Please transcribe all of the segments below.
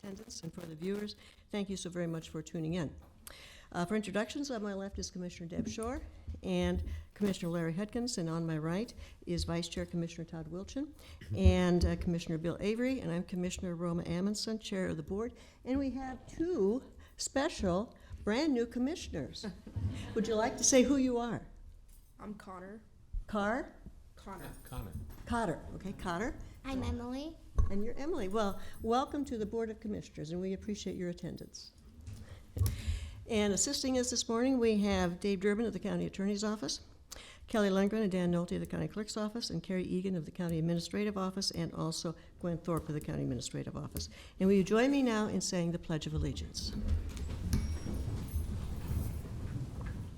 attendance, and for the viewers, thank you so very much for tuning in. For introductions, on my left is Commissioner Deb Shore and Commissioner Larry Hudkins, and on my right is Vice Chair Commissioner Todd Wilchin and Commissioner Bill Avery, and I'm Commissioner Roma Amundson, Chair of the Board, and we have two special brand-new commissioners. Would you like to say who you are? I'm Connor. Carr? Connor. Cotter. Okay, Cotter. I'm Emily. And you're Emily. Well, welcome to the Board of Commissioners, and we appreciate your attendance. And assisting us this morning, we have Dave Durbin of the County Attorney's Office, Kelly Lundgren and Dan Nolte of the County Clerk's Office, and Carrie Egan of the County Administrative Office, and also Gwen Thorpe of the County Administrative Office. And will you join me now in saying the Pledge of Allegiance?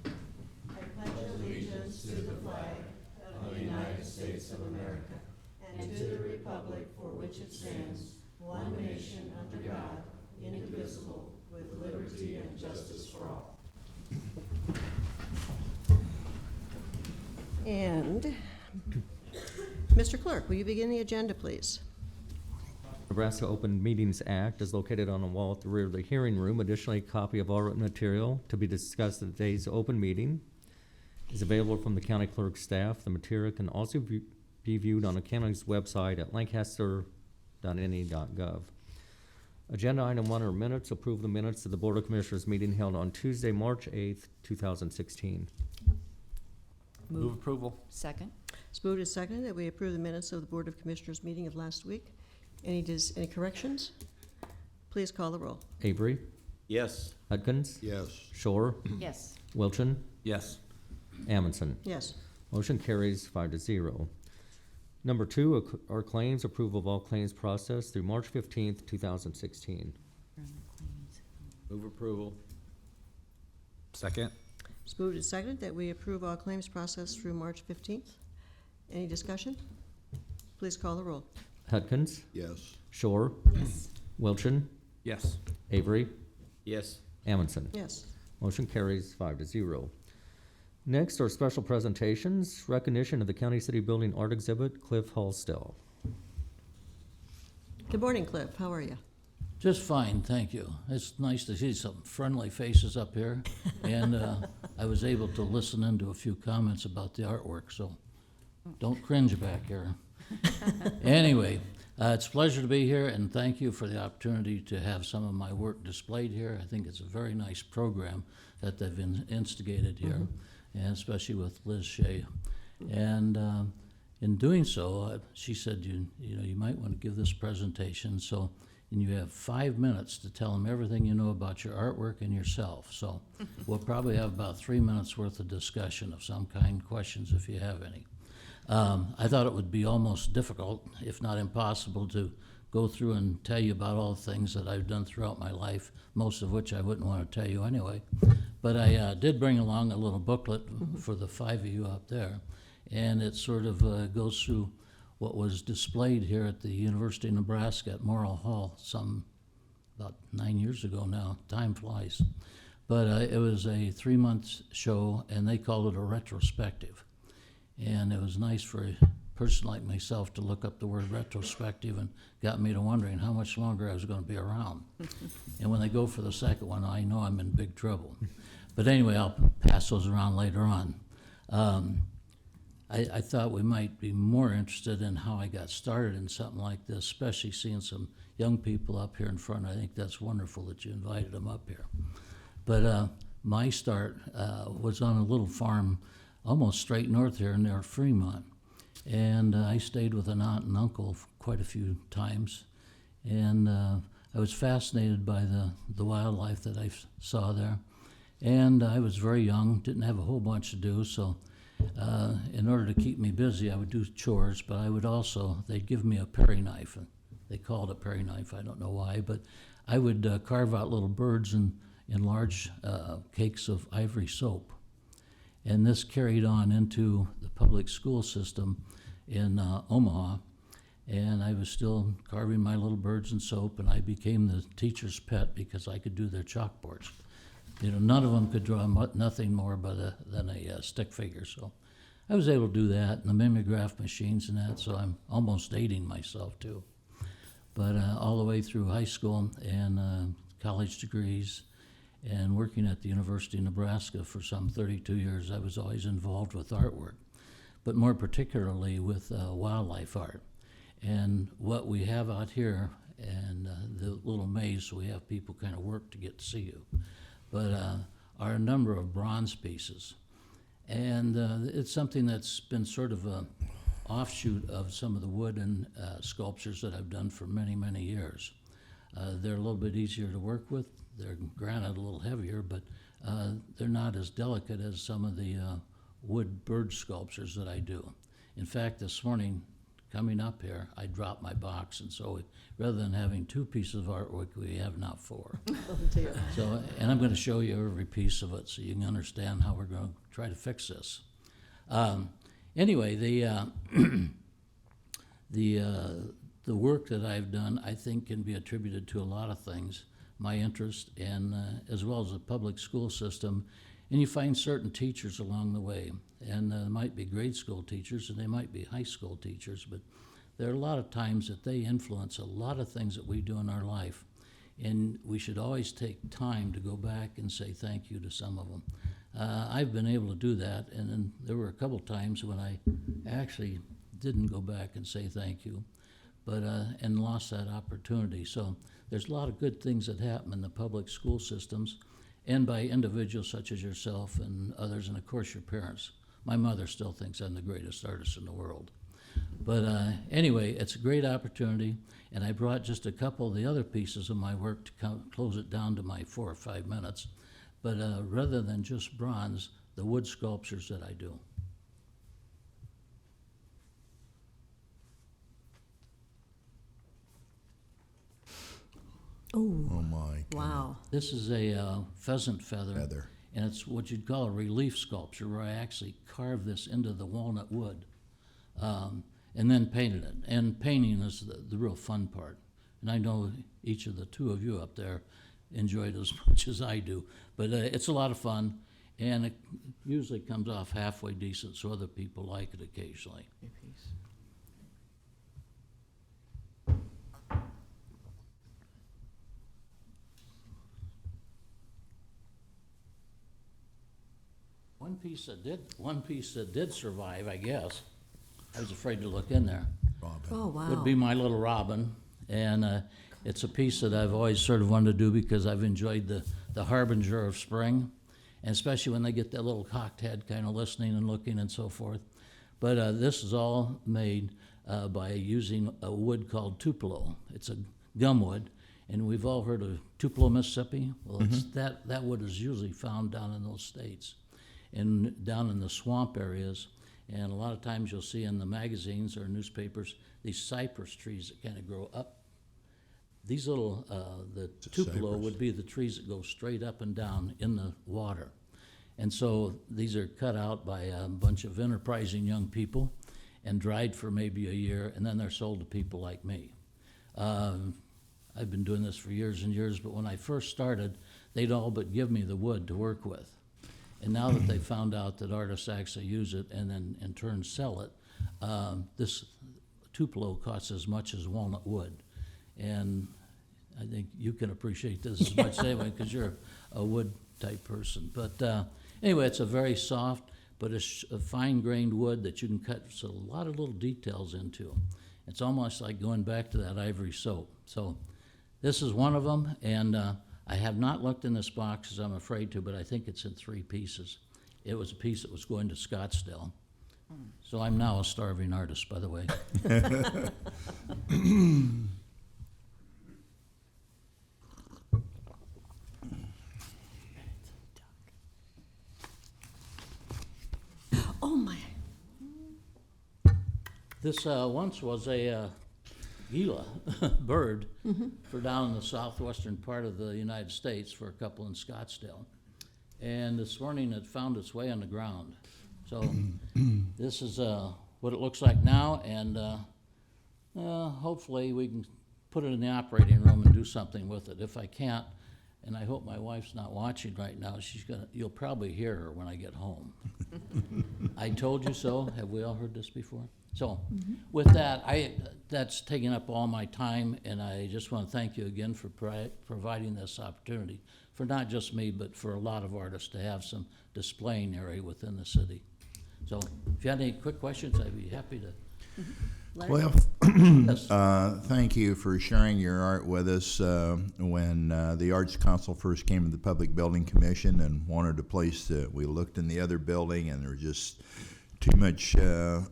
I pledge allegiance to the flag of the United States of America and to the republic for which it stands, one nation under God, indivisible, with liberty and justice for all. And Mr. Clerk, will you begin the agenda, please? Nebraska Open Meetings Act is located on a wall at the rear of the hearing room. Additionally, a copy of all written material to be discussed at today's open meeting is available from the county clerk's staff. The material can also be viewed on the county's website at lancaster.ne.gov. Agenda item 1 are minutes. Approve the minutes of the Board of Commissioners meeting held on Tuesday, March 8th, 2016. Move approval. Second. It's moved and seconded that we approve the minutes of the Board of Commissioners meeting of last week. Any corrections? Please call the roll. Avery, Yes. Hudkins, Yes. Shore, Yes. Wilchin, Yes. Amundson. Yes. Motion carries 5-0. Number 2 are claims. Approval of all claims processed through March 15th, 2016. Move approval. Second. It's moved and seconded that we approve all claims processed through March 15th. Any discussion? Please call the roll. Hudkins, Yes. Shore, Yes. Wilchin, Yes. Avery, Yes. Amundson. Yes. Motion carries 5-0. Next are special presentations. Recognition of the County City Building Art Exhibit, Cliff Hallstill. Good morning, Cliff. How are you? Just fine, thank you. It's nice to see some friendly faces up here, and I was able to listen into a few comments about the artwork, so don't cringe back here. Anyway, it's a pleasure to be here, and thank you for the opportunity to have some of my work displayed here. I think it's a very nice program that they've instigated here, and especially with Liz Shea. And in doing so, she said, you might want to give this presentation, and you have 5 minutes to tell them everything you know about your artwork and yourself. So we'll probably have about 3 minutes worth of discussion of some kind, questions if you have any. I thought it would be almost difficult, if not impossible, to go through and tell you about all the things that I've done throughout my life, most of which I wouldn't want to tell you anyway. But I did bring along a little booklet for the 5 of you out there, and it sort of goes through what was displayed here at the University of Nebraska at Morrill Hall about 9 years ago now. Time flies. But it was a 3-month show, and they called it a retrospective. And it was nice for a person like myself to look up the word retrospective, and got me to wondering how much longer I was going to be around. And when they go for the second one, I know I'm in big trouble. But anyway, I'll pass those around later on. I thought we might be more interested in how I got started in something like this, especially seeing some young people up here in front. I think that's wonderful that you invited them up here. But my start was on a little farm almost straight north here near Fremont. And I stayed with an aunt and uncle quite a few times. And I was fascinated by the wildlife that I saw there. And I was very young, didn't have a whole bunch to do, so in order to keep me busy, I would do chores, but I would also, they'd give me a paring knife. And they called it a paring knife, I don't know why, but I would carve out little birds in large cakes of ivory soap. And this carried on into the public school system in Omaha, and I was still carving my little birds in soap, and I became the teacher's pet because I could do their chalkboards. None of them could draw nothing more than a stick figure, so I was able to do that, and the mimeograph machines and that, so I'm almost dating myself too. but all the way through high school and college degrees and working at the University of Nebraska for some 32 years, I was always involved with artwork, but more particularly with wildlife art. And what we have out here, and the little maze, so we have people kind of work to get to see you, but are a number of bronze pieces. And it's something that's been sort of a offshoot of some of the wooden sculptures that I've done for many, many years. They're a little bit easier to work with. They're granted a little heavier, but they're not as delicate as some of the wood bird sculptures that I do. In fact, this morning, coming up here, I dropped my box, and so rather than having 2 pieces of artwork, we have now 4. Oh, dear. So, and I'm going to show you every piece of it so you can understand how we're going to try to fix this. Anyway, the work that I've done, I think, can be attributed to a lot of things. My interest, and as well as the public school system, and you find certain teachers along the way, and they might be grade school teachers, and they might be high school teachers, but there are a lot of times that they influence a lot of things that we do in our life, and we should always take time to go back and say thank you to some of them. I've been able to do that, and then there were a couple times when I actually didn't go back and say thank you, but and lost that opportunity. So there's a lot of good things that happen in the public school systems, and by individuals such as yourself and others, and of course your parents. My mother still thinks I'm the greatest artist in the world. But anyway, it's a great opportunity, and I brought just a couple of the other pieces of my work to close it down to my 4 or 5 minutes. But rather than just bronze, the wood sculptures that I do. Oh, Oh my. wow. This is a pheasant feather. Feather. And it's what you'd call a relief sculpture, where I actually carved this into the walnut wood and then painted it. And painting is the real fun part. And I know each of the 2 of you up there enjoy it as much as I do. But it's a lot of fun, and it usually comes off halfway decent, so other people like it occasionally. One piece that did survive, I guess. I was afraid to look in there. Robin. Oh, wow. Would be my little robin, and it's a piece that I've always sort of wanted to do because I've enjoyed the harbinger of spring, and especially when they get that little cocked head kind of listening and looking and so forth. But this is all made by using a wood called tupelo. It's a gum wood, and we've all heard of Tupelo, Mississippi. Well, it's that wood is usually found down in those states and down in the swamp areas. And a lot of times you'll see in the magazines or newspapers these cypress trees that kind of grow up. These little, the tupelo cypress. would be the trees that go straight up and down in the water. And so these are cut out by a bunch of enterprising young people and dried for maybe a year, and then they're sold to people like me. I've been doing this for years and years, but when I first started, they'd all but give me the wood to work with. And now that they found out that artists actually use it and then in turn sell it, this tupelo costs as much as walnut wood. And I think you can appreciate this as much anyway, because you're a wood type person. But anyway, it's a very soft, but it's a fine-grained wood that you can cut so a lot of little details into. It's almost like going back to that ivory soap. So this is one of them, and I have not looked in this box as I'm afraid to, but I think it's in 3 pieces. It was a piece that was going to Scottsdale. So I'm now a starving artist, by the way. Oh, my. This once was a gila bird for down in the southwestern part of the United States for a couple in Scottsdale. And this morning it found its way on the ground. So this is what it looks like now, and hopefully we can put it in the operating room and do something with it. If I can't, and I hope my wife's not watching right now, you'll probably hear her when I get home. I told you so. Have we all heard this before? So, with that, that's taken up all my time, and I just want to thank you again for providing this opportunity for not just me, but for a lot of artists to have some displaying area within the city. So, if you had any quick questions, I'd be happy to. Larry? Well, thank you for sharing your art with us. When the Arts Council first came to the Public Building Commission and wanted a place we looked in the other building, and there was just too much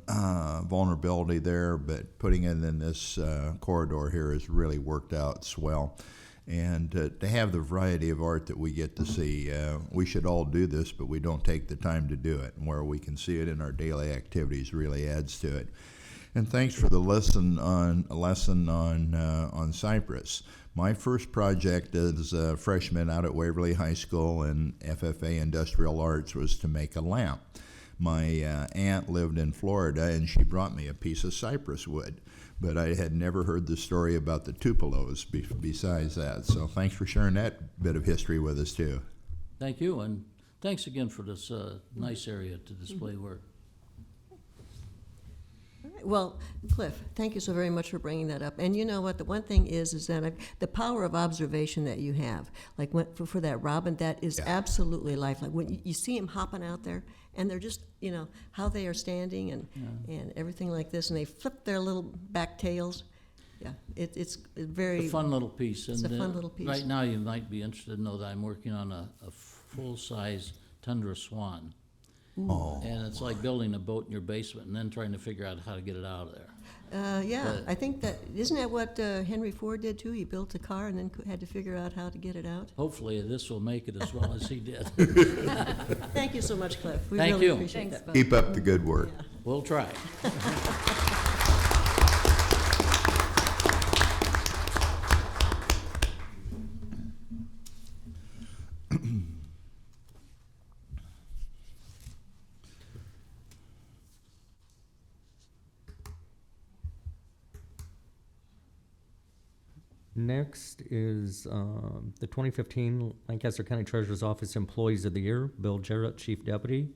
vulnerability there, but putting it in this corridor here has really worked out swell. And to have the variety of art that we get to see, we should all do this, but we don't take the time to do it. And where we can see it in our daily activities really adds to it. And thanks for the lesson on Cypress. My first project as a freshman out at Waverly High School in FFA Industrial Arts was to make a lamp. My aunt lived in Florida, and she brought me a piece of cypress wood, but I had never heard the story about the Tupelos besides that. So thanks for sharing that bit of history with us too. Thank you, and thanks again for this nice area to display work. All right. Well, Cliff, thank you so very much for bringing that up. And you know what? The one thing is that the power of observation that you have, like for that robin, that is absolutely lifelike. When you see them hopping out there, and they're just, how they are standing and everything like this, and they flip their little back tails. Yeah, it's very A fun little piece. It's a fun little piece. Right now, you might be interested to know that I'm working on a full-size tundra swan. Oh. And it's like building a boat in your basement and then trying to figure out how to get it out of there. Yeah, I think isn't that what Henry Ford did too? He built a car and then had to figure out how to get it out. Hopefully, this will make it as well as he did. Thank you so much, Cliff. We Thank really you. appreciate that. Keep up the good work. Yeah. We'll try. Next is the 2015 Lancaster County Treasurer's Office Employees of the Year, Bill Jarrett, Chief Deputy,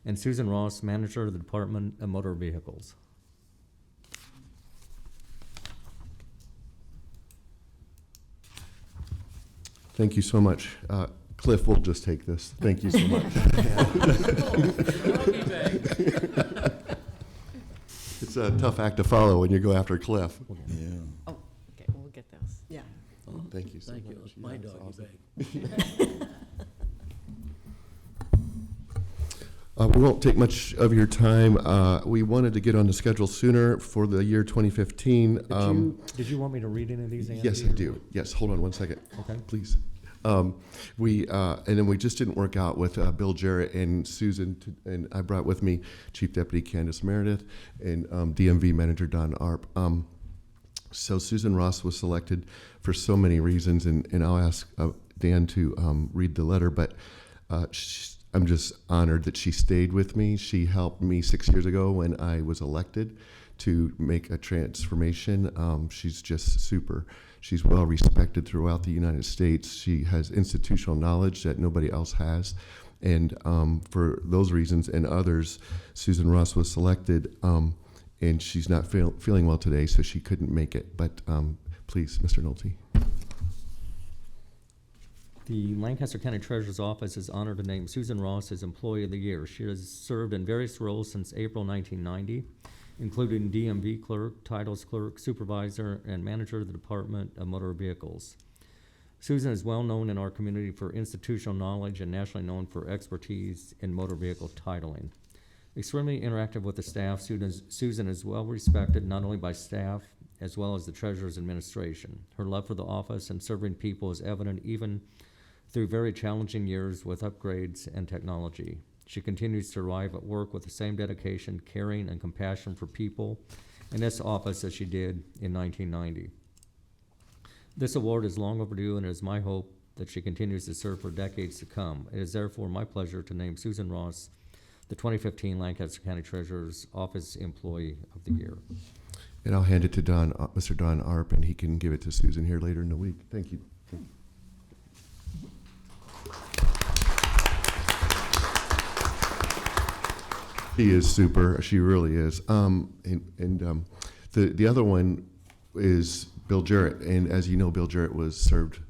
and Susan Ross, Manager of the Department of Motor Vehicles. Thank you so much. Cliff, we'll just take this. Thank you so much. It's a tough act to follow when you go after Cliff. Yeah. Oh, okay, we'll get those. Yeah. Thank you so Thank much. you. It's my that's doggy awesome. bag. We won't take much of your time. We wanted to get on the schedule sooner for the year 2015. Did you want me to read any of these, Andy? Yes, I do. Yes, hold on one second. Okay. Please. And then we just didn't work out with Bill Jarrett and Susan, and I brought with me Chief Deputy Candace Meredith and DMV Manager Don Arp. So Susan Ross was selected for so many reasons, and I'll ask Dan to read the letter, but I'm just honored that she stayed with me. She helped me 6 years ago when I was elected to make a transformation. She's just super. She's well respected throughout the United States. She has institutional knowledge that nobody else has. And for those reasons and others, Susan Ross was selected, and she's not feeling well today, so she couldn't make it. But please, Mr. Nolte. The Lancaster County Treasurer's Office is honored to name Susan Ross as Employee of the Year. She has served in various roles since April 1990, including DMV clerk, titles clerk, supervisor, and manager of the Department of Motor Vehicles. Susan is well known in our community for institutional knowledge and nationally known for expertise in motor vehicle titling. Extremely interactive with the staff, Susan is well respected not only by staff as well as the Treasurer's administration. Her love for the office and serving people is evident even through very challenging years with upgrades and technology. She continues to arrive at work with the same dedication, caring, and compassion for people in this office as she did in 1990. This award is long overdue, and it is my hope that she continues to serve for decades to come. It is therefore my pleasure to name Susan Ross the 2015 Lancaster County Treasurer's Office Employee of the Year. And I'll hand it to Don, Mr. Don Arp, and he can give it to Susan here later in the week. Thank you. She is super. She really is. The other one is Bill Jarrett, and as you know, Bill Jarrett was served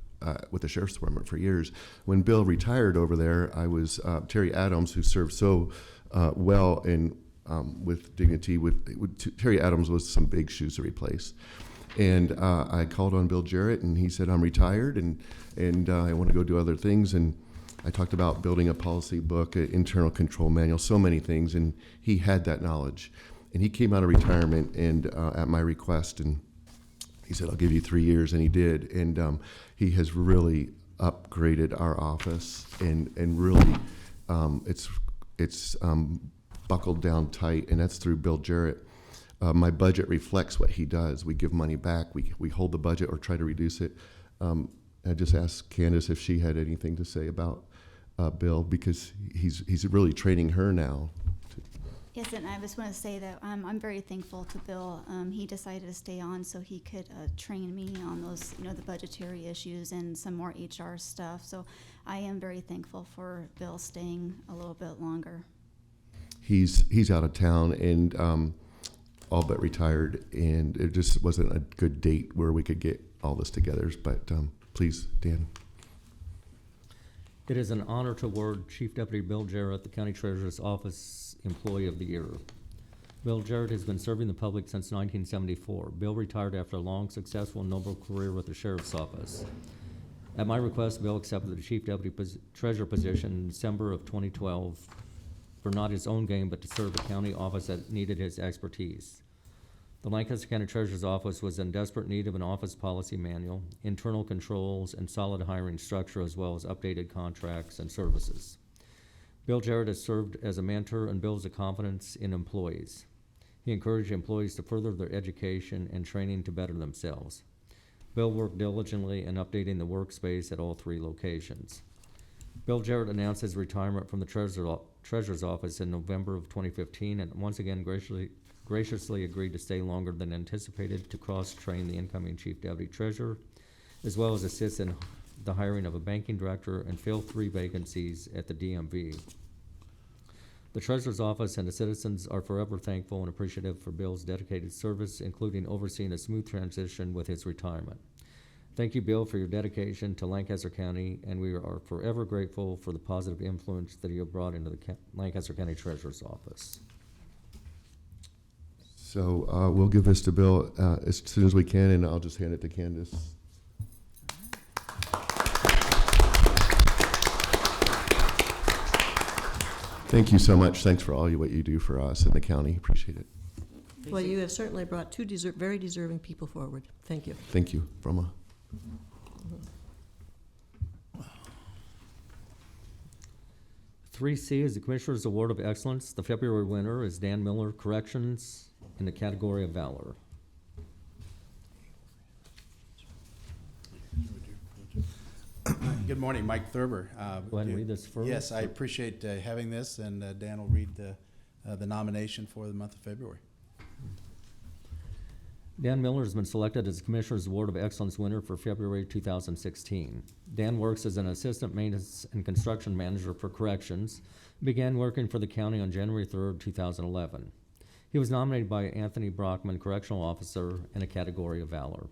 with the sheriff's department for years. When Bill retired over there, I was Terry Adams, who served so well and with dignity. Terry Adams was some big shoes to replace, and I called on Bill Jarrett, and he said, "I'm retired, and I want to go do other things." And I talked about building a policy book, an internal control manual, so many things, and he had that knowledge. And he came out of retirement and at my request, and he said, "I'll give you 3 years," and he did. And he has really upgraded our office, and really it's buckled down tight, and that's through Bill Jarrett. My budget reflects what he does. We give money back. We hold the budget or try to reduce it. I just asked Candace if she had anything to say about Bill, because he's really training her now. Yes, and I just want to say that I'm very thankful to Bill. He decided to stay on so he could train me on those, the budgetary issues and some more HR stuff. So I am very thankful for Bill staying a little bit longer. He's out of town and all but retired, and it just wasn't a good date where we could get all this together. But please, Dan. It is an honor to award Chief Deputy Bill Jarrett the County Treasurer's Office Employee of the Year. Bill Jarrett has been serving the public since 1974. Bill retired after a long, successful, and noble career with the Sheriff's Office. At my request, Bill accepted the Chief Deputy Treasurer position in December of 2012 for not his own gain, but to serve a county office that needed his expertise. The Lancaster County Treasurer's Office was in desperate need of an office policy manual, internal controls, and solid hiring structure, as well as updated contracts and services. Bill Jarrett has served as a mentor and builds a confidence in employees. He encouraged employees to further their education and training to better themselves. Bill worked diligently in updating the workspace at all 3 locations. Bill Jarrett announced his retirement from the Treasurer's Office in November of 2015 and once again graciously agreed to stay longer than anticipated to cross-train the incoming Chief Deputy Treasurer, as well as assist in the hiring of a banking director and fill 3 vacancies at the DMV. The Treasurer's Office and the citizens are forever thankful and appreciative for Bill's dedicated service, including overseeing a smooth transition with his retirement. Thank you, Bill, for your dedication to Lancaster County, and we are forever grateful for the positive influence that you have brought into the Lancaster County Treasurer's Office. So we'll give this to Bill as soon as we can, and I'll just hand it to Candace. Thank you so much. Thanks for what you do for us in the county. Appreciate it. Well, you have certainly brought 2 very deserving people forward. Thank you. Thank you, Brahma. 3C is the Commissioner's Award of Excellence. The February winner is Dan Miller, Corrections, in the category of Valor. Good morning, Mike Thurber. Go ahead and read this first. Yes, I appreciate having this, and Dan will read the nomination for the month of February. Dan Miller has been selected as the Commissioner's Award of Excellence winner for February 2016. Dan works as an Assistant Maintenance and Construction Manager for Corrections, and began working for the county on January 3rd, 2011. He was nominated by Anthony Brockman, Correctional Officer, in a category of Valor.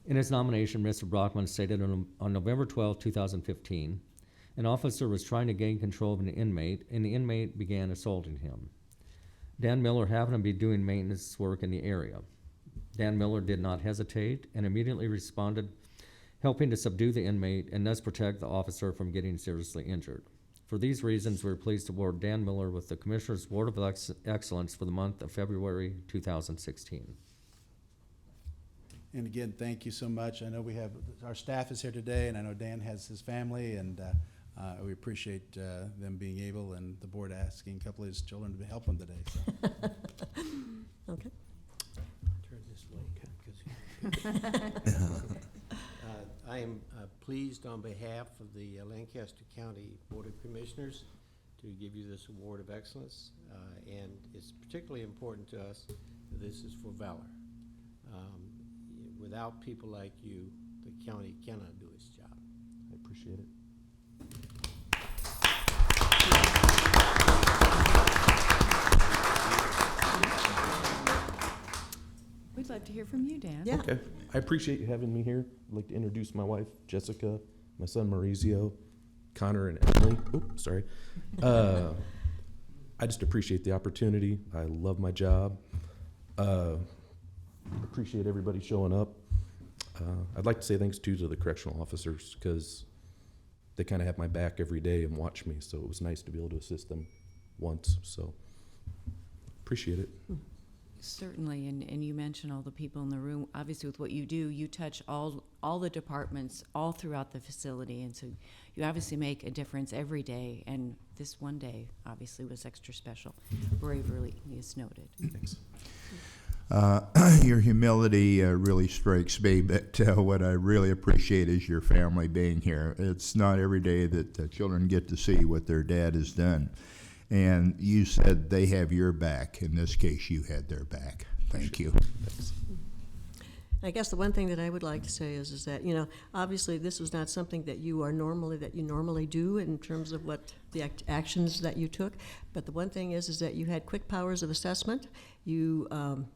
In his nomination, Mr. Brockman stated on November 12, 2015, an officer was trying to gain control of an inmate, and the inmate began assaulting him. Dan Miller happened to be doing maintenance work in the area. Dan Miller did not hesitate and immediately responded, helping to subdue the inmate and thus protect the officer from getting seriously injured. For these reasons, we're pleased to award Dan Miller with the Commissioner's Award of Excellence for the month of February 2016. And again, thank you so much. I know our staff is here today, and I know Dan has his family, and we appreciate them being able, and the board asking a couple of his children to help him today. So. Okay. Turn this way, I am pleased on behalf of the Lancaster County Board of Commissioners to give you this Award of Excellence, and it's particularly important to us that this is for valor. Without people like you, the county cannot do its job. I appreciate it. hear from you, Dan. Yeah. Okay. I appreciate you having me here. I'd like to introduce my wife, Jessica, my son, Maurizio, Connor, and Emily. Oops, sorry. I just appreciate the opportunity. I love my job. Appreciate everybody showing up. I'd like to say thanks too to the correctional officers because they kind of have my back every day and watch me. So it was nice to be able to assist them once. So appreciate it. Certainly, and you mentioned all the people in the room. Obviously, with what you do, you touch all the departments all throughout the facility, and so you obviously make a difference every day. And this one day, obviously, was extra special. Bravery is noted. Thanks. Your humility really strikes me, but what I really appreciate is your family being here. It's not every day that children get to see what their dad has done. And you said they have your back. In this case, you had their back. Thank you. Thanks. I guess the one thing that I would like to say is that, obviously this was not something that you normally do in terms of what the actions that you took. But the one thing is that you had quick powers of assessment. You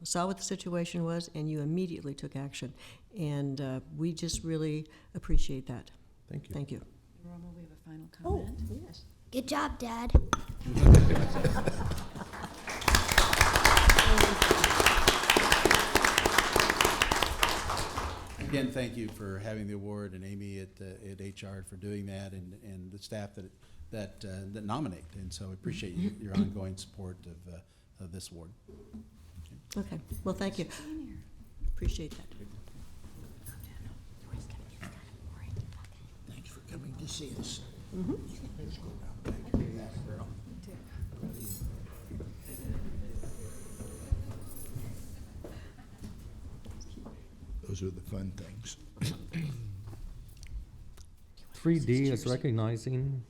saw what the situation was, and you immediately took action. And we just really appreciate that. Thank you. Thank you. Roma, we have a final comment. Yes. Good job, Dad. Again, thank you for having the award, and Amy at HR for doing that, and the staff that nominate. And so I appreciate your ongoing support of this award. Okay. Well, thank you. Appreciate that. Thanks for coming to see us. Those are the fun things. 3D is recognizing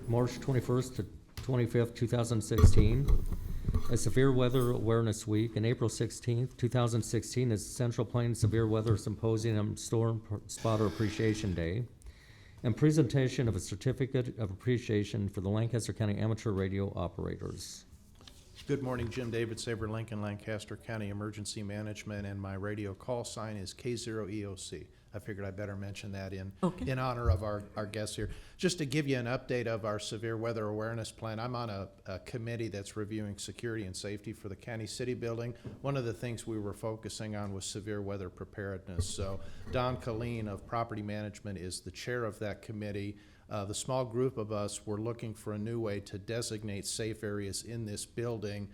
March 21st to 25th, 2016 as Severe Weather Awareness Week, and April 16th, 2016 is Central Plains Severe Weather Symposium and Storm Spotter Appreciation Day, and presentation of a certificate of appreciation for the Lancaster County Amateur Radio Operators. Good morning, Jim David, Sabre Lincoln, Lancaster County Emergency Management, and my radio call sign is K0EOC. I figured I better mention that in honor of our guests here. Just to give you an update of our severe weather awareness plan, I'm on a committee that's reviewing security and safety for the county city building. One of the things we were focusing on was severe weather preparedness. So Don Colleen of Property Management is the chair of that committee. The small group of us were looking for a new way to designate safe areas in this building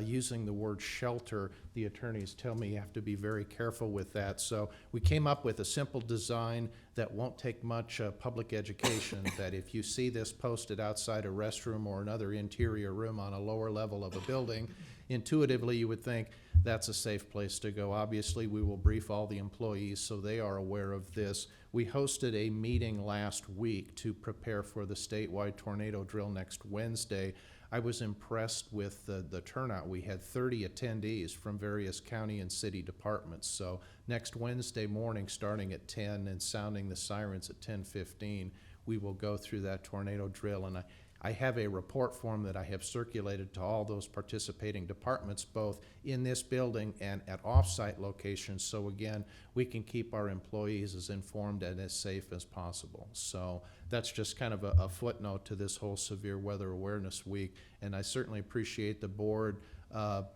using the word shelter. The attorneys tell me you have to be very careful with that. So we came up with a simple design that won't take much public education, that if you see this posted outside a restroom or another interior room on a lower level of a building, intuitively you would think that's a safe place to go. Obviously, we will brief all the employees so they are aware of this. We hosted a meeting last week to prepare for the statewide tornado drill next Wednesday. I was impressed with the turnout. We had 30 attendees from various county and city departments. So next Wednesday morning, starting at 10 and sounding the sirens at 10:15, we will go through that tornado drill. And I have a report form that I have circulated to all those participating departments, both in this building and at off-site locations. So again, we can keep our employees as informed and as safe as possible. So that's just kind of a footnote to this whole Severe Weather Awareness Week. And I certainly appreciate the board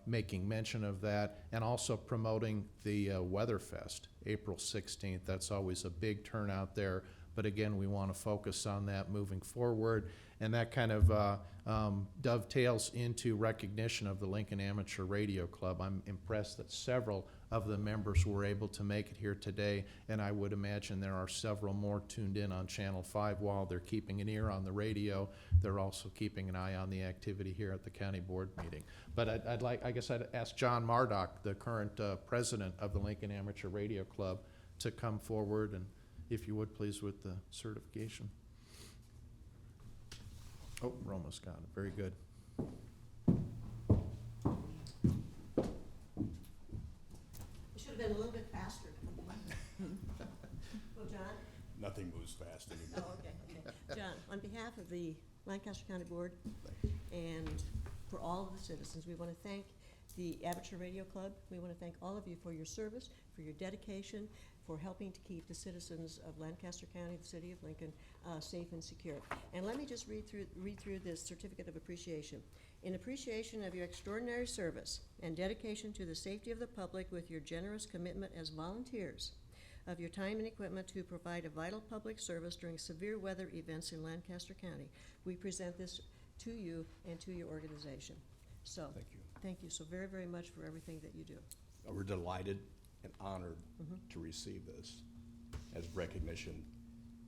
making mention of that, and also promoting the Weather Fest, April 16th. That's always a big turnout there. But again, we want to focus on that moving forward. And that kind of dovetails into recognition of the Lincoln Amateur Radio Club. I'm impressed that several of the members were able to make it here today, and I would imagine there are several more tuned in on Channel 5 while they're keeping an ear on the radio. They're also keeping an eye on the activity here at the county board meeting. But I guess I'd ask John Marduk, the current president of the Lincoln Amateur Radio Club, to come forward, and if you would please, with the certification. Oh, Roma's got it. Very good. It should have been a little bit faster. Well, John? Nothing moves fast anymore. Oh, okay. John, on behalf of the Lancaster County Board and for all of the citizens, we want to thank the Amateur Radio Club. We want to thank all of you for your service, for your dedication, for helping to keep the citizens of Lancaster County, the city of Lincoln, safe and secure. And let me just read through this certificate of appreciation. In appreciation of your extraordinary service and dedication to the safety of the public with your generous commitment as volunteers, of your time and equipment to provide a vital public service during severe weather events in Lancaster County, we present this to you and to your organization. So, thank you so very, very much for everything that you do. We're delighted and honored to receive this as recognition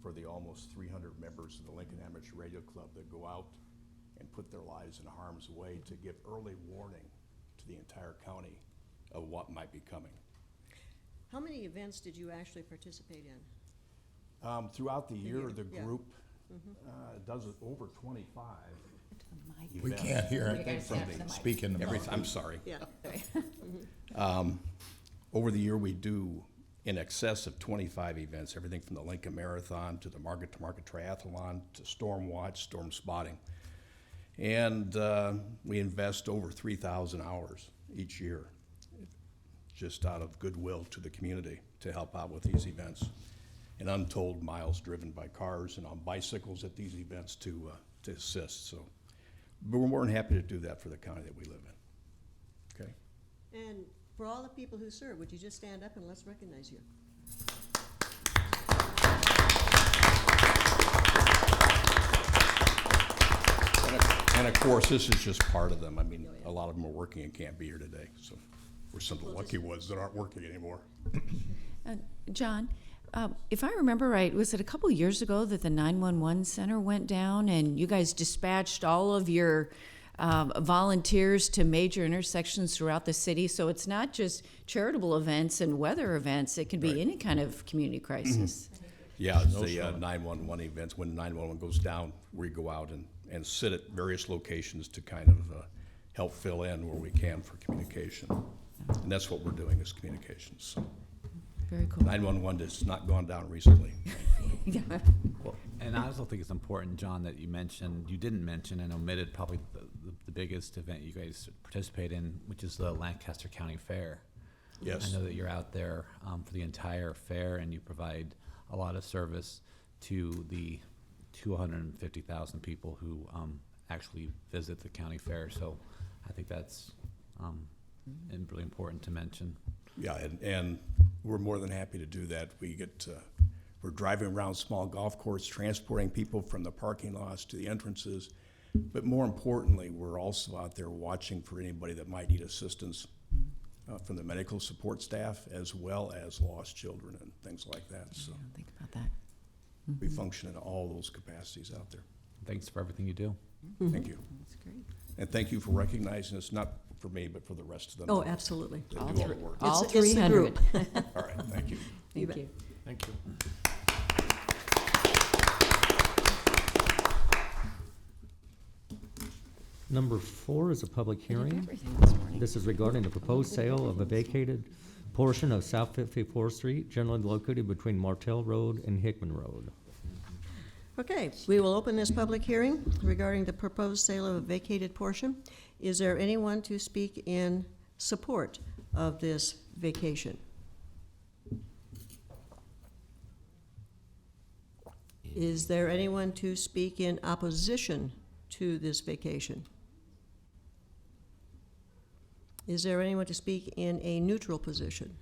for the almost 300 members of the Lincoln Amateur Radio Club that go out and put their lives in harm's way to give early warning to the entire county of what might be coming. How many events did you actually participate in? Throughout the year, the yeah. group does over 25. We events. can't hear it. Speak in the mic. I'm sorry. Yeah. Over the year, we do in excess of 25 events, everything from the Lincoln Marathon to the Market to Market Triathlon to Storm Watch, Storm Spotting. And we invest over 3,000 hours each year, just out of goodwill to the community to help out with these events. And untold miles driven by cars and on bicycles at these events to assist. So, but we're more than happy to do that for the county that we live in. Okay. And for all the people who serve, would you just stand up and let's recognize you? And of course, this is just part of them. I mean, a lot of them are working and can't be here today. So we're some of the lucky ones that aren't working anymore. John, if I remember right, was it a couple years ago that the 911 center went down and you guys dispatched all of your volunteers to major intersections throughout the city? So it's not just charitable events and weather events. It can be any kind of community crisis. Yeah, it's the 911 events. When 911 goes down, we go out and sit at various locations to kind of help fill in where we can for communication. And that's what we're doing is communications. So Very cool. 911 has not gone down recently. Yeah. Well, and I also think it's important, John, that you didn't mention and omitted probably the biggest event you guys participate in, which is the Lancaster County Fair. Yes. I know that you're out there for the entire fair and you provide a lot of service to the 250,000 people who actually visit the county fair. So I think that's really important to mention. Yeah, and we're more than happy to do that. We're driving around small golf courses, transporting people from the parking lots to the entrances. But more importantly, we're also out there watching for anybody that might need assistance from the medical support staff, as well as lost children and things like that. So Think about that. we function in all those capacities out there. Thanks for everything you do. Thank you. That's great. And thank you for recognizing us, not for me, but for the rest of them. Oh, absolutely. That do all the work. All It's the 300. All right, thank you. Thank you. Thank you. Number 4 is a public We did hearing. everything this morning. This is regarding the proposed sale of a vacated portion of South 54th Street, generally located between Martell Road and Hickman Road. Okay, we will open this public hearing regarding the proposed sale of a vacated portion. Is there anyone to speak in support of this vacation? Is there anyone to speak in opposition to this vacation? Is there anyone to speak in a neutral position?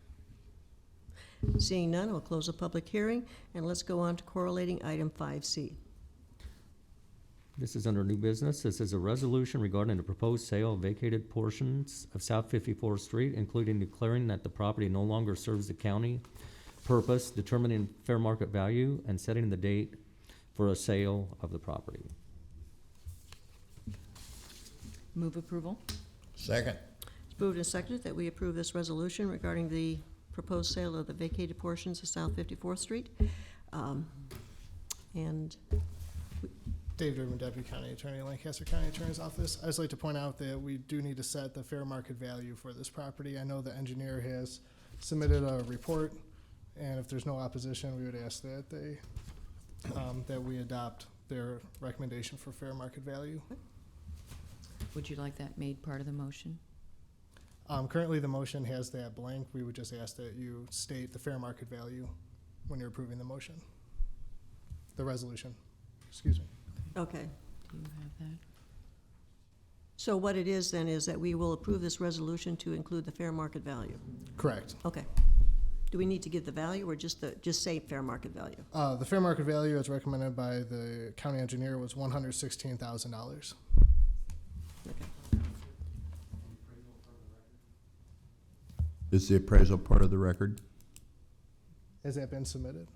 Seeing none, we'll close the public hearing, and let's go on to correlating item 5C. This is under new business. This is a resolution regarding the proposed sale of vacated portions of South 54th Street, including declaring that the property no longer serves the county purpose, determining fair market value, and setting the date for a sale of the property. Move approval. Second. It's moved and seconded that we approve this resolution regarding the proposed sale of the vacated portions of South 54th Street. And Dave Durbin, Deputy County Attorney, Lancaster County Attorney's Office. I'd just like to point out that we do need to set the fair market value for this property. I know the engineer has submitted a report, and if there's no opposition, we would ask that that we adopt their recommendation for fair market value. Would you like that made part of the motion? Currently, the motion has that blank. We would just ask that you state the fair market value when you're approving the motion. The resolution, excuse me. Okay. Do you have that? So what it is then is that we will approve this resolution to include the fair market value. Correct. Okay. Do we need to give the value or just say fair market value? The fair market value as recommended by the county engineer was $116,000. Okay. Is the appraisal part of the record? Has that been submitted?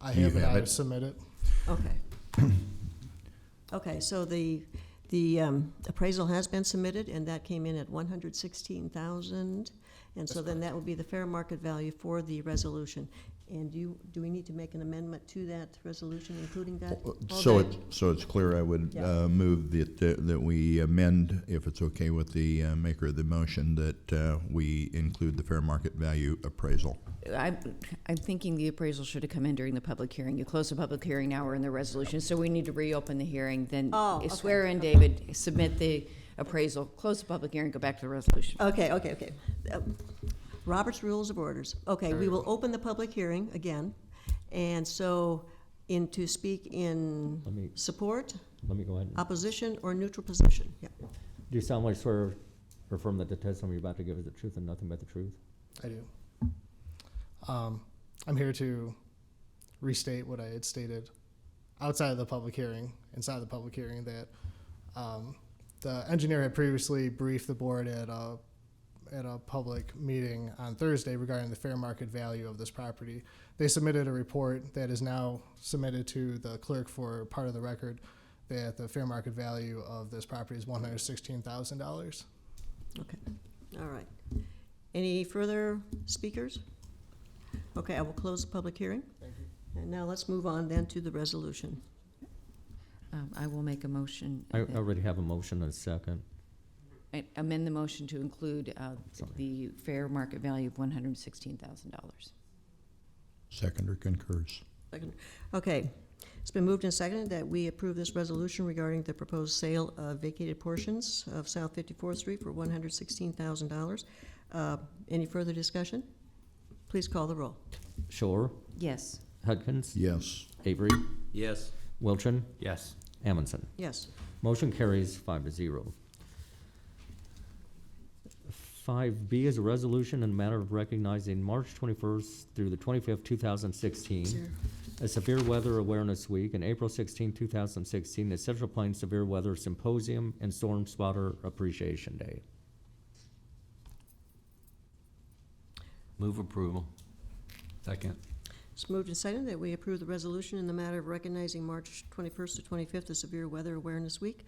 I Do you have it have out it? submitted. Okay. Okay, so the appraisal has been submitted, and that came in at 116,000, and so then that would be the fair market value for the resolution. And do we need to make an amendment to that resolution, including that? So it's clear, I would Yeah. move that we amend, if it's okay with the maker of the motion, that we include the fair market value appraisal. I'm thinking the appraisal should have come in during the public hearing. You close the public hearing, now we're in the resolution, so we need to reopen the hearing, then Oh, swear okay. in David, submit the appraisal, close the public hearing, go back to the resolution. Okay. Robert's Rules of Orders. Okay, we will open the public hearing again, and so to speak in Let me- support, Let me go ahead. opposition, or neutral position. Yeah. Do you solemnly swear or affirm that the testimony you're about to give is the truth and nothing but the truth? I do. I'm here to restate what I had stated outside of the public hearing, inside the public hearing, that the engineer had previously briefed the board at a public meeting on Thursday regarding the fair market value of this property. They submitted a report that is now submitted to the clerk for part of the record that the fair market value of this property is $116,000. Okay, all right. Any further speakers? Okay, I will close the public hearing. Thank you. And now let's move on then to the resolution. I will make a motion. I already have a motion and a second. Amend the motion to include Sorry. the fair market value of $116,000. Seconder concurs. Second. Okay, it's been moved and seconded that we approve this resolution regarding the proposed sale of vacated portions of South 54th Street for $116,000. Any further discussion? Please call the roll. Shore, Yes. Hudkins, Yes. Avery, Yes. Wilchin, Yes. Amundson. Yes. Motion carries 5-0. 5B is a resolution in the matter of recognizing March 21st through the 25th, 2016 as Severe Weather Awareness Week, and April 16, 2016 as Central Plains Severe Weather Symposium and Storm Spotter Appreciation Day. Move approval. Second. It's moved and seconded that we approve the resolution in the matter of recognizing March 21st to 25th as Severe Weather Awareness Week.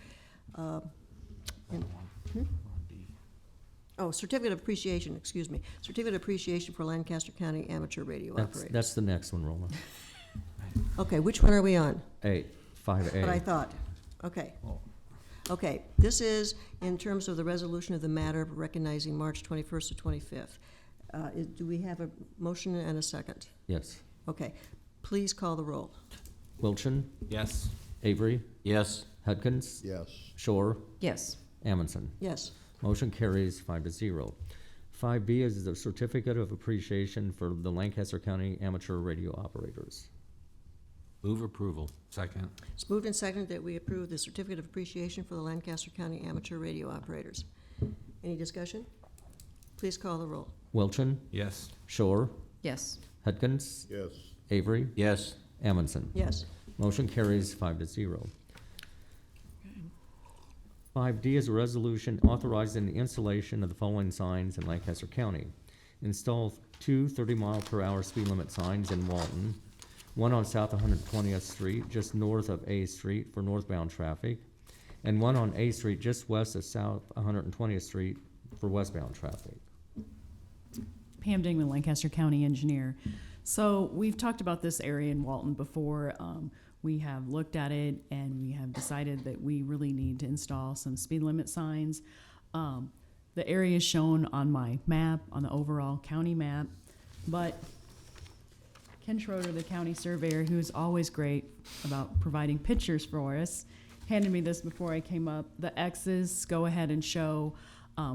Certificate of Appreciation, excuse me. Certificate of Appreciation for Lancaster County Amateur Radio Operators. That's the next one, Roma. Okay, which one are we on? 5A. What I thought. Okay. Okay, this is in terms of the resolution of the matter of recognizing March 21st to 25th. Do we have a motion and a second? Yes. Okay, please call the roll. Wilchin, Yes. Avery, Yes. Hudkins, Yes. Shore, Yes. Amundson. Yes. Motion carries 5-0. 5B is the Certificate of Appreciation for the Lancaster County Amateur Radio Operators. Move approval. Second. It's moved and seconded that we approve the Certificate of Appreciation for the Lancaster County Amateur Radio Operators. Any discussion? Please call the roll. Wilchin, Yes. Shore, Yes. Yes. Avery, Yes. Amundson. Yes. Motion carries 5-0. 5D is a resolution authorizing the installation of the following signs in Lancaster County. Install 2 30-mile-per-hour speed limit signs in Walton, one on South 120th Street, just north of A Street for northbound traffic, and one on A Street just west of South 120th Street for westbound traffic. Pam Dingman, Lancaster County Engineer. So we've talked about this area in Walton before. We have looked at it and we have decided that we really need to install some speed limit signs. The area is shown on my map, on the overall county map, but Ken Schroeder, the county surveyor, who's always great about providing pictures for us, handed me this before I came up. The X's go ahead and show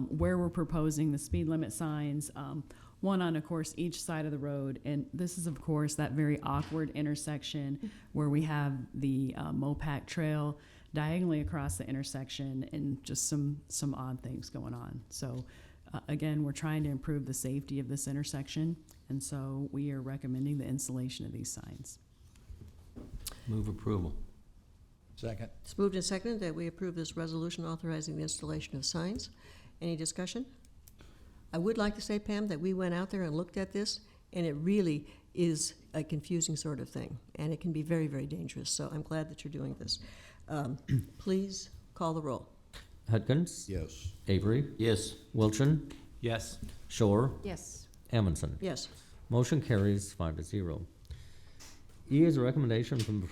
where we're proposing the speed limit signs, one on, of course, each side of the road. And this is, of course, that very awkward intersection where we have the Mopac Trail diagonally across the intersection and just some odd things going on. So again, we're trying to improve the safety of this intersection, and so we are recommending the installation of these signs. Move approval. Second. It's moved and seconded that we approve this resolution authorizing the installation of signs. Any discussion? I would like to say, Pam, that we went out there and looked at this, and it really is a confusing sort of thing, and it can be very, very dangerous. So I'm glad that you're doing this. Please call the roll. Hudkins? Yes. Avery? Yes. Wilchin? Yes. Shore? Yes. Amundson? Yes. Motion carries 5-0. E is a recommendation from the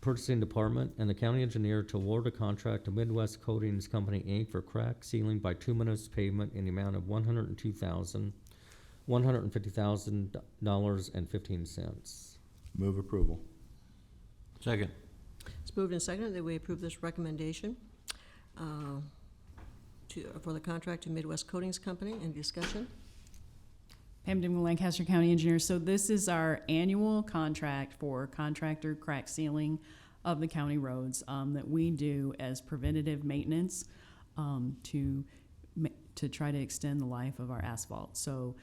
purchasing department and the county engineer to award a contract to Midwest Coatings Company, Inc. for crack sealing bituminous pavement in the amount of $150,000.15. Move approval. Second. It's moved and seconded that we approve this recommendation for the contract to Midwest Coatings Company. Any discussion? Pam Dimon, Lancaster County Engineer. So this is our annual contract for contractor crack sealing of the county roads that we do as preventative maintenance to try to extend the life of our asphalt. So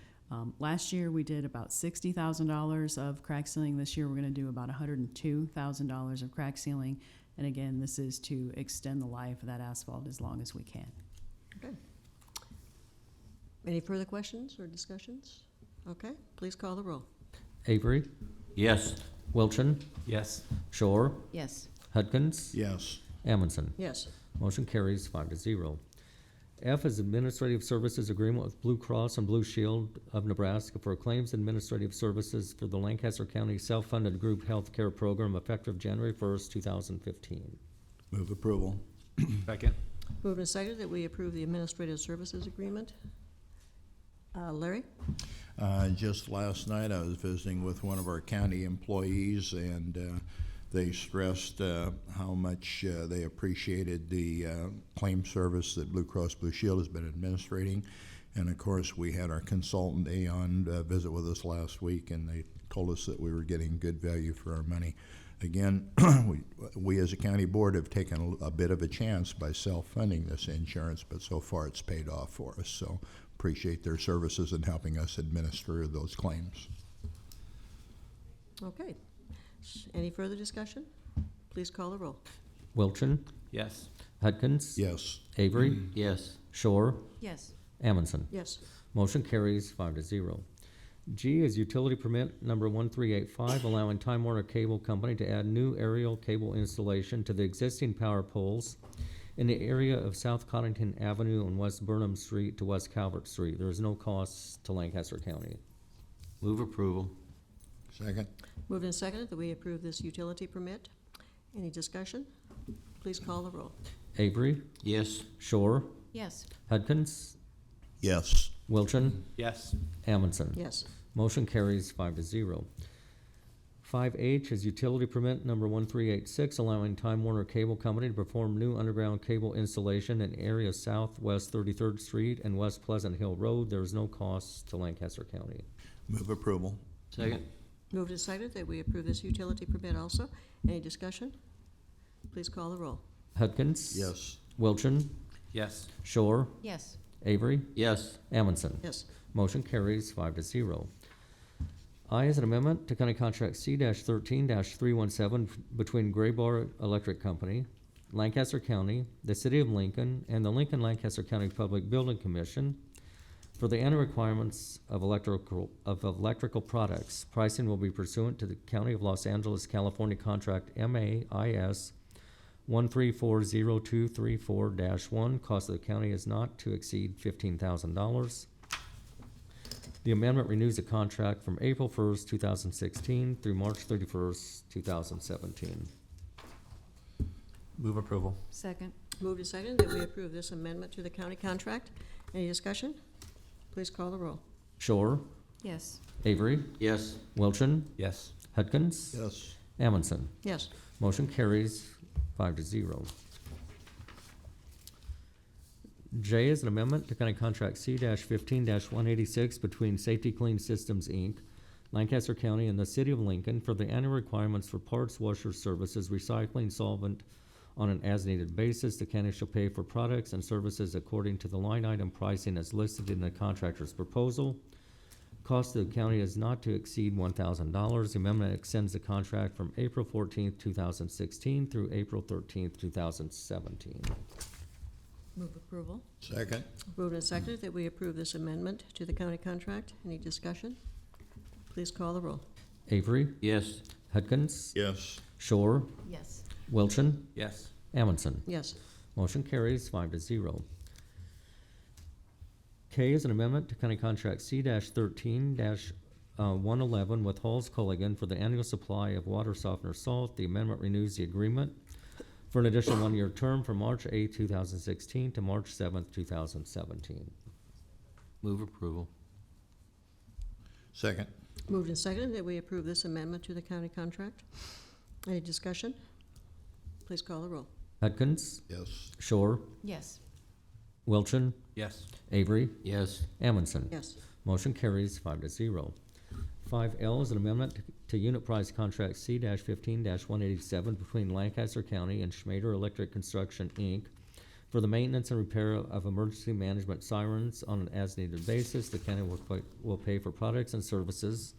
last year we did about $60,000 of crack sealing. This year we're going to do about $102,000 of crack sealing. And again, this is to extend the life of that asphalt as long as we can. Okay. Any further questions or discussions? Okay, please call the roll. Avery? Yes. Wilchin? Yes. Shore? Yes. Hudkins? Yes. Amundson? Yes. Motion carries 5-0. F is Administrative Services Agreement with Blue Cross and Blue Shield of Nebraska for claims administrative services for the Lancaster County Self-Funded Group Health Care Program effective January 1st, 2015. Move approval. Second. Moved and seconded that we approve the administrative services agreement. Larry? Just last night, I was visiting with one of our county employees, and they stressed how much they appreciated the claim service that Blue Cross Blue Shield has been administrating. And of course, we had our consultant, Aon, visit with us last week, and they told us that we were getting good value for our money. Again, we as a county board have taken a bit of a chance by self-funding this insurance, but so far it's paid off for us. So appreciate their services in helping us administer those claims. Okay. Any further discussion? Please call the roll. Wilchin? Yes. Hudkins? Yes. Avery? Yes. Shore? Yes. Amundson? Yes. Motion carries 5-0. G is utility permit number 1385, allowing Time Warner Cable Company to add new aerial cable installation to the existing power poles in the area of South Coddington Avenue and West Burnham Street to West Calvert Street. There is no cost to Lancaster County. Move approval. Second. Moved and seconded that we approve this utility permit. Any discussion? Please call the roll. Avery? Yes. Shore? Yes. Hudkins? Yes. Wilchin? Yes. Amundson? Yes. Motion carries 5-0. 5H is utility permit number 1386, allowing Time Warner Cable Company to perform new underground cable installation in area southwest 33rd Street and West Pleasant Hill Road. There is no cost to Lancaster County. Move approval. Second. Moved and seconded that we approve this utility permit also. Any discussion? Please call the roll. Hudkins? Yes. Wilchin? Yes. Shore? Yes. Avery? Yes. Amundson? Yes. Motion carries 5-0. I is an amendment to County Contract C-13-317 between Graybar Electric Company, Lancaster County, the City of Lincoln, and the Lincoln-Lancaster County Public Building Commission for the annual requirements of electrical products. Pricing will be pursuant to the County of Los Angeles, California Contract MAIS 1340234-1. Cost of the county is not to exceed $15,000. The amendment renews the contract from April 1st, 2016 through March 31st, 2017. Move approval. Second. Moved and seconded that we approve this amendment to the county contract. Any discussion? Please call the roll. Shore? Yes. Avery? Yes. Wilchin? Yes. Hudkins? Yes. Amundson? Yes. Motion carries 5-0. J is an amendment to county contract C-15-186 between Safety Clean Systems, Inc., Lancaster County, and the City of Lincoln for the annual requirements for parts washer services, recycling solvent on an as-needed basis. The county shall pay for products and services according to the line item pricing as listed in the contractor's proposal. Cost of the county is not to exceed $1,000. The amendment extends the contract from April 14th, 2016 through April 13th, 2017. Move approval. Second. Moved and seconded that we approve this amendment to the county contract. Any discussion? Please call the roll. Avery, Yes. Hudkins, Yes. Shore, Yes. Wilchin, Yes. Amundson. Yes. Motion carries 5-0. K is an amendment to county contract C-13-111 with Halls Culligan for the annual supply of water softener salt. The amendment renews the agreement for an additional one-year term from March 8, 2016 to March 7, 2017. Move approval. Second. Moved and seconded that we approve this amendment to the county contract. Any discussion? Please call the roll. Hudkins, Yes. Shore, Yes. Wilchin, Yes. Avery, Yes. Amundson. Yes. Motion carries 5-0. 5L is an amendment to unit price contract C-15-187 between Lancaster County and Schmader Electric Construction, Inc. for the maintenance and repair of emergency management sirens on an as-needed basis. The county will pay for products and services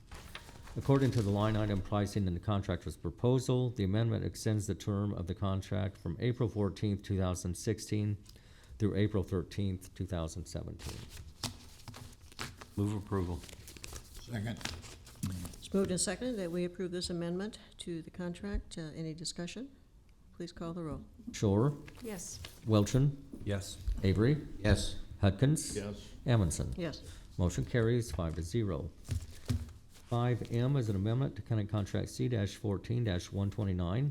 according to the line item pricing in the contractor's proposal. The amendment extends the term of the contract from April 14th, 2016 through April 13th, 2017. Move approval. Second. It's moved and seconded that we approve this amendment to the contract. Any discussion? Please call the roll. Shore, Yes. Wilchin, Yes. Avery, Yes. Hudkins, Yes. Amundson. Yes. Motion carries 5-0. 5M is an amendment to county contract C-14-129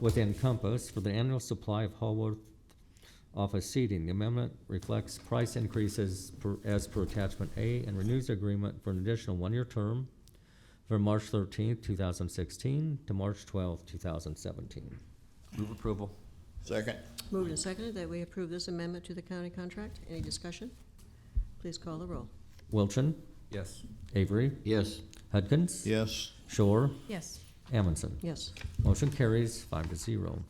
with Encompass for the annual supply of Hallworth office seating. The amendment reflects price increases as per attachment A and renews the agreement for an additional one-year term from March 13th, 2016 to March 12th, 2017. Move approval. Second. Moved and seconded that we approve this amendment to the county contract. Any discussion? Please call the roll. Wilchin, Yes. Avery, Yes. Hudkins, Yes. Shore, Yes. Amundson. Yes. Motion carries 5-0.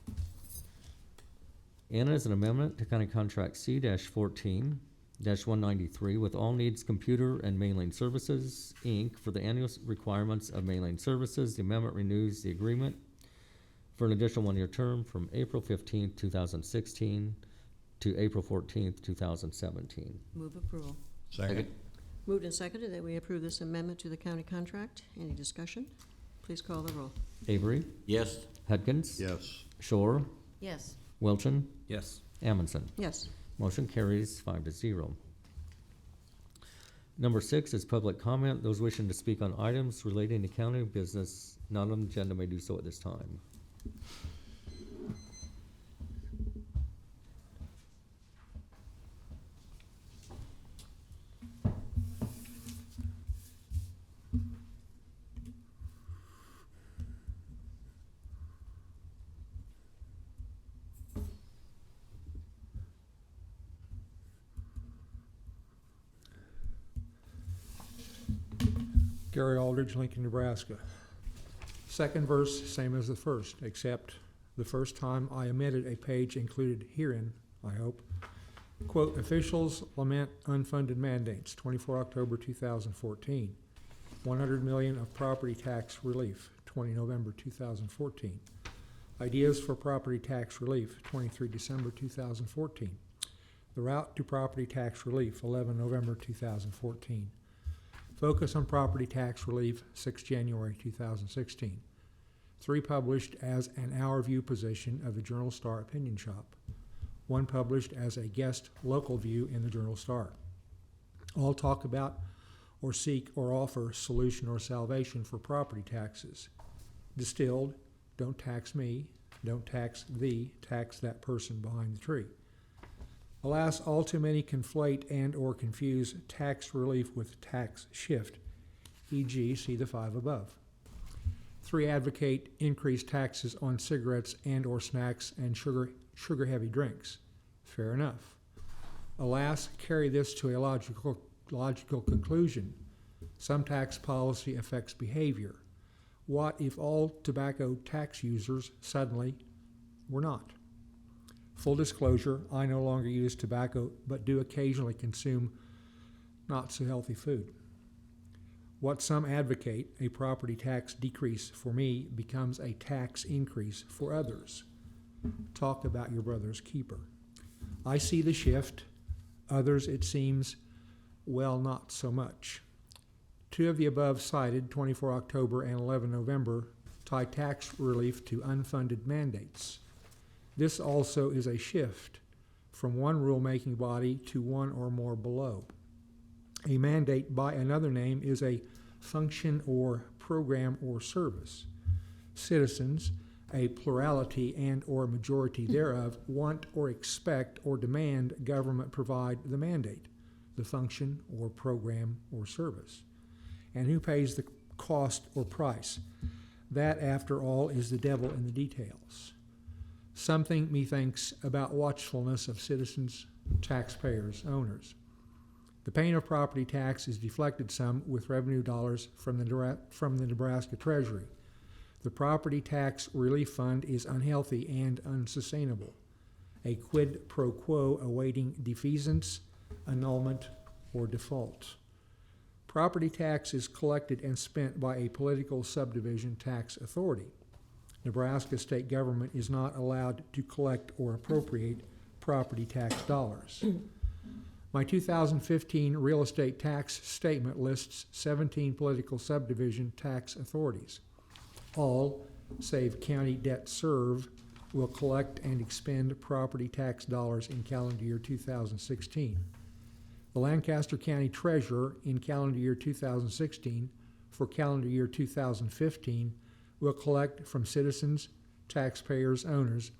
N is an amendment to county contract C-14-193 with All Needs Computer and Mailing Services, Inc. for the annual requirements of mailing services. The amendment renews the agreement for an additional one-year term from April 15th, 2016 to April 14th, 2017. Move approval. Second. Moved and seconded that we approve this amendment to the county contract. Any discussion? Please call the roll. Avery, Yes. Hudkins, Yes. Shore, Yes. Wilchin, Yes. Amundson. Yes. Motion carries 5-0. Number 6 is public comment. Those wishing to speak on items relating to county business not on the agenda may do so at this time. Gary Aldridge, Lincoln, Nebraska. Second verse, same as the first, except the first time I omitted a page included herein, I hope. Quote, officials lament unfunded mandates, 24 October 2014. 100 million of property tax relief, 20 November 2014. Ideas for property tax relief, 23 December 2014. The route to property tax relief, 11 November 2014. Focus on property tax relief, 6 January 2016. 3 published as an Our View position of the Journal Star Opinion Shop. 1 published as a guest local view in the Journal Star. All talk about or seek or offer solution or salvation for property taxes. Distilled, don't tax me, don't tax thee, tax that person behind the tree. Alas, all too many conflate and or confuse tax relief with tax shift, e.g. see the 5 above. 3 advocate increased taxes on cigarettes and or snacks and sugar-heavy drinks. Fair enough. Alas, carry this to a logical conclusion. Some tax policy affects behavior. What if all tobacco tax users suddenly were not? Full disclosure, I no longer use tobacco, but do occasionally consume not so healthy food. What some advocate, a property tax decrease for me, becomes a tax increase for others. Talk about your brother's keeper. I see the shift. Others, it seems, well, not so much. 2 of the above cited, 24 October and 11 November, tie tax relief to unfunded mandates. This also is a shift from one rulemaking body to one or more below. A mandate by another name is a function or program or service. Citizens, a plurality and or majority thereof, want or expect or demand government provide the mandate, the function or program or service. And who pays the cost or price? That, after all, is the devil in the details. Something, methinks, about watchfulness of citizens, taxpayers, owners. The paying of property tax is deflected some with revenue dollars from the Nebraska Treasury. The property tax relief fund is unhealthy and unsustainable, a quid pro quo awaiting defeasance, annulment, or default. Property tax is collected and spent by a political subdivision tax authority. Nebraska state government is not allowed to collect or appropriate property tax dollars. My 2015 real estate tax statement lists 17 political subdivision tax authorities. All, save County Debt Serve, will collect and expend property tax dollars in calendar year 2016. The Lancaster County Treasurer in calendar year 2016 for calendar year 2015 will collect from citizens, taxpayers, owners,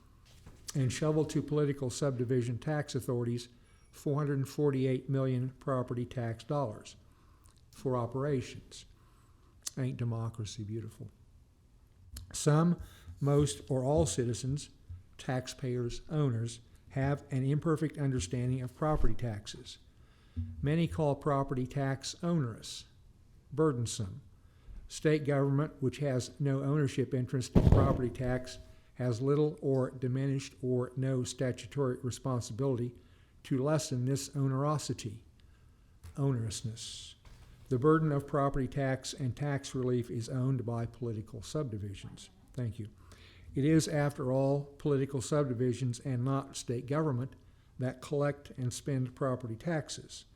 and shovel to political subdivision tax authorities 448 million property tax dollars for operations. Ain't democracy beautiful? Some, most, or all citizens, taxpayers, owners, have an imperfect understanding of property taxes. Many call property tax onerous, burdensome. State government, which has no ownership interest in property tax, has little or diminished or no statutory responsibility to lessen this onerousness. The burden of property tax and tax relief is owned by political subdivisions. Thank you. It is, after all, political subdivisions and not state government that collect and spend property taxes.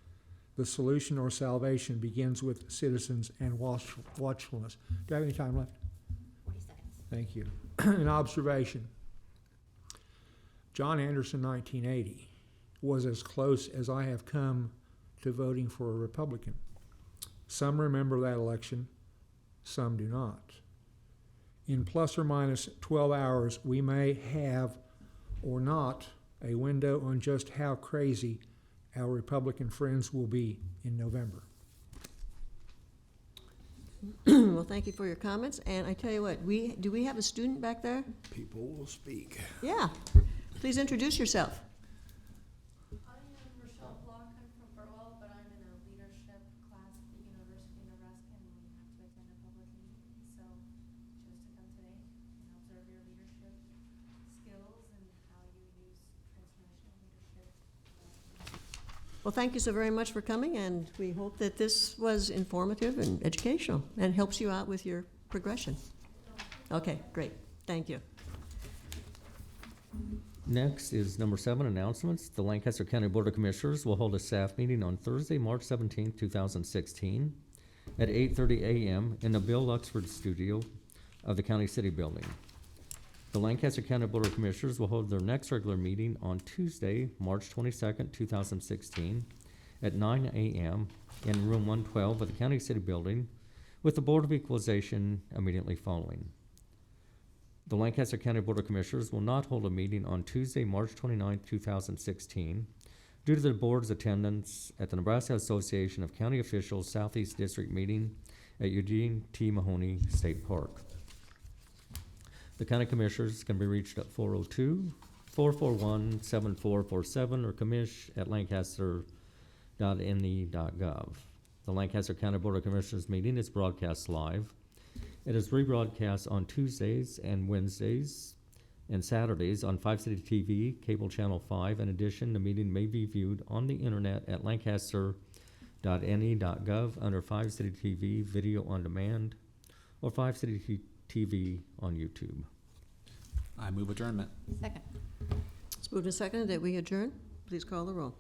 The solution or salvation begins with citizens and watchfulness. Do I have any time left? 40 seconds. Thank you. An observation. John Anderson, 1980, was as close as I have come to voting for a Republican. Some remember that election, some do not. In plus or minus 12 hours, we may have or not a window on just how crazy our Republican friends will be in November. Well, thank you for your comments, and I tell you what, do we have a student back there? People will speak. Yeah. Please introduce yourself. I am Rochelle Block. I'm from Burwell, but I'm in a leadership class at the University of Nebraska, and we have to attend a public meeting. So chose to come today and observe your leadership skills and how you use transformational leadership. Well, thank you so very much for coming, and we hope that this was informative and educational and helps you out with your progression. Okay, great. Thank you. Next is number 7, announcements. The Lancaster County Board of Commissioners will hold a staff meeting on Thursday, March 17th, 2016 at 8:30 a.m. in the Bill Luxford studio of the County City Building. The Lancaster County Board of Commissioners will hold their next regular meeting on Tuesday, March 22nd, 2016 at 9 a.m. in room 112 of the County City Building with the Board of Equalization immediately following. The Lancaster County Board of Commissioners will not hold a meeting on Tuesday, March 29, 2016, due to the board's attendance at the Nebraska Association of County Officials Southeast District meeting at Eugene T. Mahoney State Park. The county commissioners can be reached at 402-441-7447 or commish@lancaster.ne.gov. The Lancaster County Board of Commissioners meeting is broadcast live. It is rebroadcast on Tuesdays and Wednesdays and Saturdays on 5 City TV, cable channel 5. In addition, the meeting may be viewed on the internet at lancaster.ne.gov under 5 City TV Video on Demand or 5 City TV on YouTube. I move adjournment. Second. It's moved and seconded that we adjourn. Please call the roll.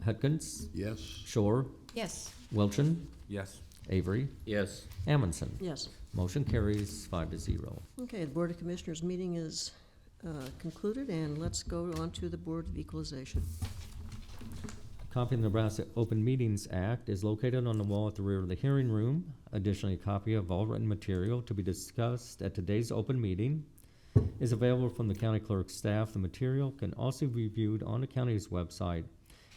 Hudkins, Yes. Shore, Yes. Wilchin, Yes. Avery, Yes. Amundson. Yes. Motion carries 5-0. Okay, the Board of Commissioners meeting is concluded, and let's go on to the Board of Equalization. A copy of the Nebraska Open Meetings Act is located on the wall at the rear of the hearing room. Additionally, a copy of all written material to be discussed at today's open meeting is available from the county clerk's staff. The material can also be viewed on the county's website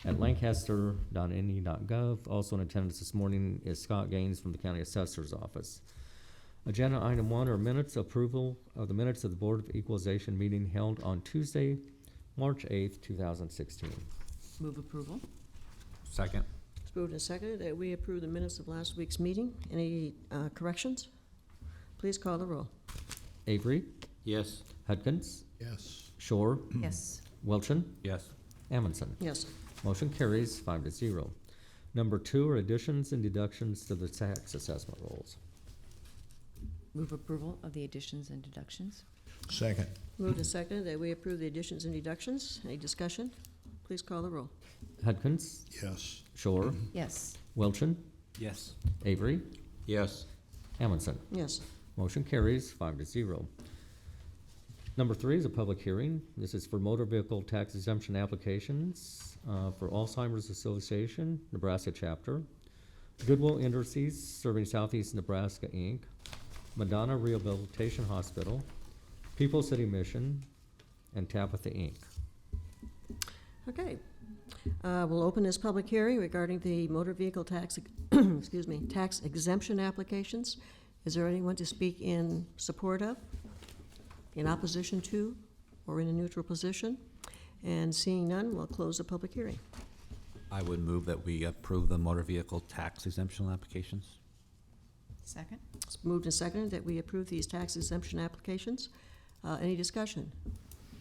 at lancaster.ne.gov. Also in attendance this morning is Scott Gaines from the county assessor's office. Agenda item 1 are minutes, approval of the minutes of the Board of Equalization meeting held on Tuesday, March 8th, 2016. Move approval. Second. It's moved and seconded that we approve the minutes of last week's meeting. Any corrections? Please call the roll. Avery, Yes. Hudkins, Yes. Shore, Yes. Welchin, Yes. Amundson. Yes. Motion carries 5-0. Number 2 are additions and deductions to the tax assessment rolls. Move approval of the additions and deductions. Second. Moved and seconded that we approve the additions and deductions. Any discussion? Please call the roll. Hudkins, Yes. Shore, Yes. Welchin, Yes. Avery, Yes. Amundson. Yes. Motion carries 5-0. Number 3 is a public hearing. This is for motor vehicle tax exemption applications for Alzheimer's Association, Nebraska chapter, Goodwill Industries Serving Southeast Nebraska, Inc., Madonna Rehabilitation Hospital, People City Mission, and Tabitha, Inc. Okay. We'll open this public hearing regarding the motor vehicle tax, tax exemption applications. Is there anyone to speak in support of, in opposition to, or in a neutral position? And seeing none, we'll close the public hearing. I would move that we approve the motor vehicle tax exemption applications. Second. It's moved and seconded that we approve these tax exemption applications. Any discussion?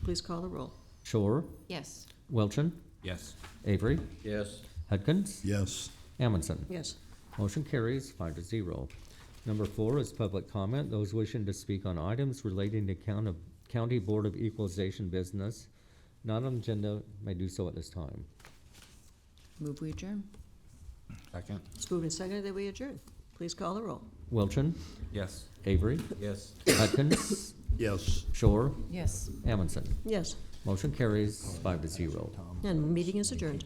Please call the roll. Shore, Yes. Welchin, Yes. Avery, Yes. Hudkins, Yes. Amundson. Yes. Motion carries 5-0. Number 4 is public comment. Those wishing to speak on items relating to County Board of Equalization business not on the agenda may do so at this time. Move we adjourn. Second. It's moved and seconded that we adjourn. Please call the roll. Welchin, Yes. Avery, Yes. Hudkins, Yes. Shore, Yes. Amundson. Yes. Motion carries 5-0. And meeting is adjourned.